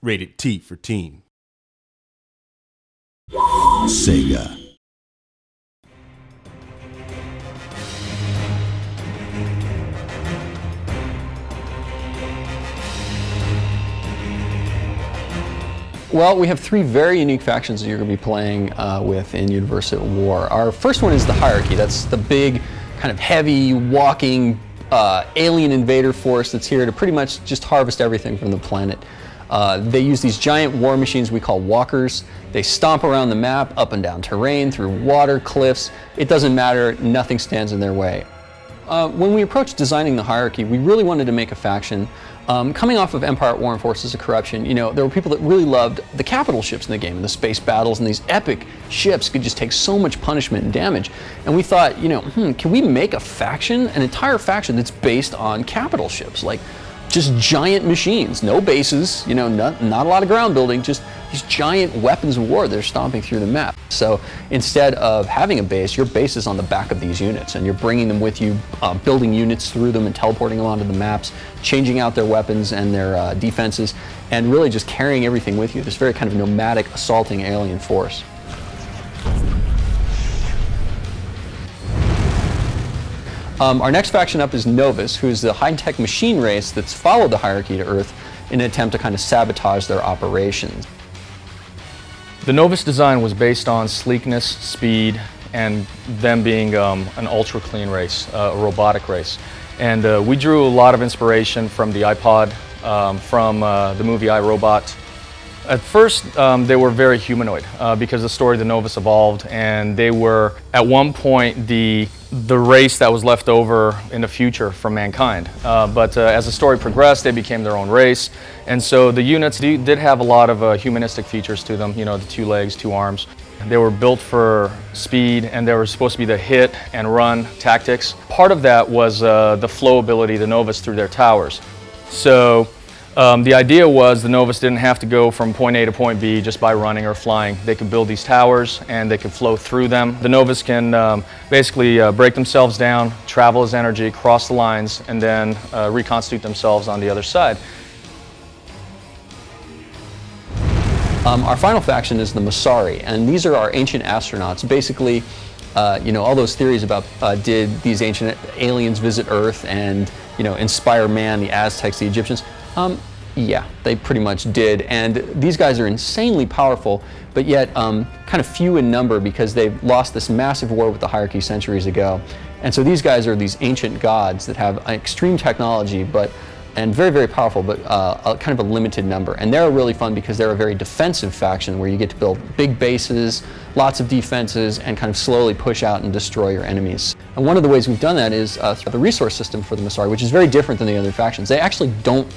Rated T for teen. Sega. Well, we have three very unique factions that you're going to be playing with in Universe at War. Our first one is the Hierarchy. That's the big, kind of heavy, walking alien invader force that's here to pretty much just harvest everything from the planet. They use these giant war machines we call walkers. They stomp around the map, up and down terrain, through water, cliffs. It doesn't matter, nothing stands in their way. When we approached designing the Hierarchy, we really wanted to make a faction. Coming off of Empire at War and Forces of Corruption, you know, there were people that really loved the capital ships in the game, and the space battles, and these epic ships could just take so much punishment and damage. And we thought, you know, can we make a faction, an entire faction that's based on capital ships, like just giant machines, no bases, you know, not a lot of ground building, just these giant weapons of war that are stomping through the map. So instead of having a base, your base is on the back of these units, and you're bringing them with you, building units through them and teleporting them onto the maps, changing out their weapons and their defenses, and really just carrying everything with you. This very kind of nomadic, assaulting alien force. Our next faction up is Novus, who's the high-tech machine race that's followed the Hierarchy to Earth in an attempt to kind of sabotage their operations. The Novus design was based on sleekness, speed, and them being an ultra-clean race, a robotic race. And we drew a lot of inspiration from the iPod, from the movie iRobot. At first, they were very humanoid because the story of the Novus evolved, and they were, at one point, the race that was left over in the future from mankind. But as the story progressed, they became their own race. And so the units did have a lot of humanistic features to them, you know, the 2 legs, 2 arms. They were built for speed, and they were supposed to be the hit and run tactics. Part of that was the flow ability of the Novus through their towers. So the idea was the Novus didn't have to go from point A to point B just by running or flying. They could build these towers and they could flow through them. The Novus can basically break themselves down, travel as energy, cross the lines, and then reconstitute themselves on the other side. Our final faction is the Masari, and these are our ancient astronauts. Basically, you know, all those theories about did these ancient aliens visit Earth and, you know, inspire man, the Aztecs, the Egyptians? Yeah, they pretty much did, and these guys are insanely powerful, but yet kind of few in number because they've lost this massive war with the Hierarchy centuries ago. And so these guys are these ancient gods that have extreme technology, and very, very powerful, but kind of a limited number. And they're really fun because they're a very defensive faction where you get to build big bases, lots of defenses, and kind of slowly push out and destroy your enemies. And one of the ways we've done that is through the resource system for the Masari, which is very different than the other factions. They actually don't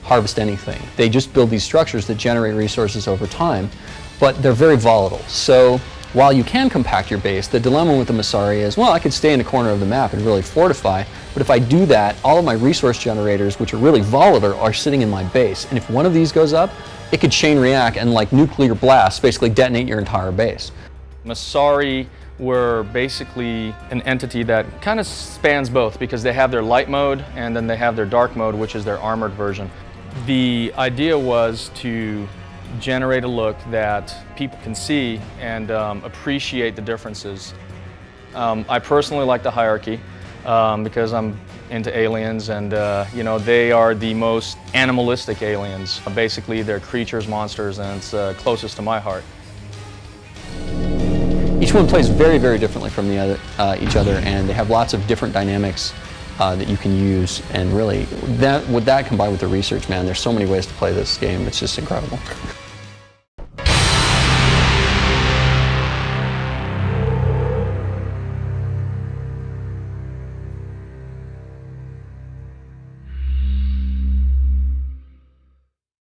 harvest anything. They just build these structures that generate resources over time, but they're very volatile. So while you can compact your base, the dilemma with the Masari is, well, I could stay in a corner of the map and really fortify, but if I do that, all of my resource generators, which are really volatile, are sitting in my base. And if one of these goes up, it could chain react and, like nuclear blasts, basically detonate your entire base. Masari were basically an entity that kind of spans both because they have their light mode and then they have their dark mode, which is their armored version. The idea was to generate a look that people can see and appreciate the differences. I personally like the Hierarchy because I'm into aliens, and you know, they are the most animalistic aliens. Basically, they're creatures, monsters, and it's closest to my heart. Each one plays very, very differently from each other, and they have lots of different dynamics that you can use. And really, with that combined with the research, man, there's so many ways to play this game. It's just incredible.